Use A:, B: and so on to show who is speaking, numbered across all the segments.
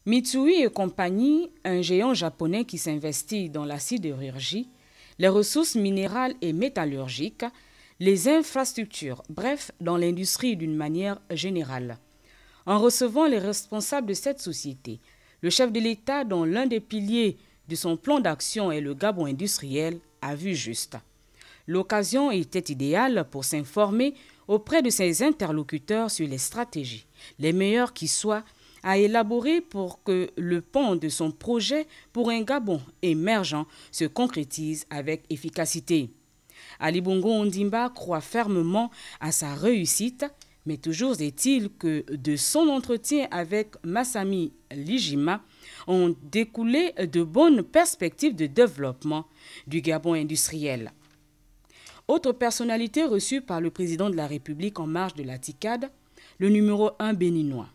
A: Mitsui et compagnie, un géant japonais qui s'investit dans la sidérurgie, les ressources minérales et métallurgiques, les infrastructures, bref, dans l'industrie d'une manière générale. En recevant les responsables de cette société, le chef de l'État, dont l'un des piliers de son plan d'action est le Gabon industriel, a vu juste. L'occasion était idéale pour s'informer auprès de ses interlocuteurs sur les stratégies, les meilleures qui soient, à élaborer pour que le pont de son projet pour un Gabon émergent se concrétise avec efficacité. Ali Bongo Ondimba croit fermement à sa réussite, mais toujours est-il que de son entretien avec Masami Lijima ont découlé de bonnes perspectives de développement du Gabon industriel. Autre personnalité reçue par le président de la République en marge de la TICAD, le numéro 1 béninois.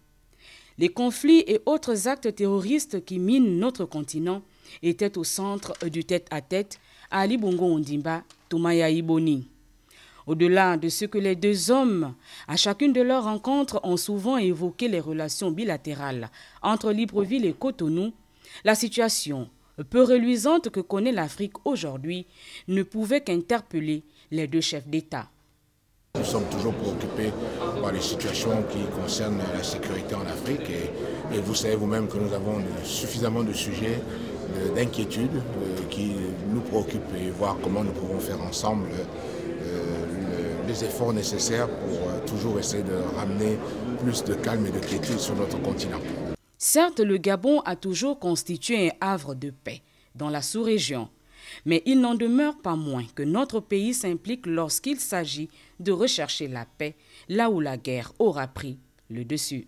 A: Les conflits et autres actes terroristes qui minent notre continent étaient au centre du tête-à-tête à Ali Bongo Ondimba, Toumaya Iboni. Au-delà de ce que les deux hommes, à chacune de leurs rencontres, ont souvent évoqué les relations bilatérales entre Libreville et Cotonou, la situation peu reluisante que connaît l'Afrique aujourd'hui ne pouvait qu'interpeller les deux chefs d'État.
B: Nous sommes toujours préoccupés par les situations qui concernent la sécurité en Afrique et vous savez vous-même que nous avons suffisamment de sujets d'inquiétude qui nous préoccupent et voir comment nous pouvons faire ensemble les efforts nécessaires pour toujours essayer de ramener plus de calme et de quiétude sur notre continent.
A: Certes, le Gabon a toujours constitué un havre de paix dans la sous-région. Mais il n'en demeure pas moins que notre pays s'implique lorsqu'il s'agit de rechercher la paix, là où la guerre aura pris le dessus.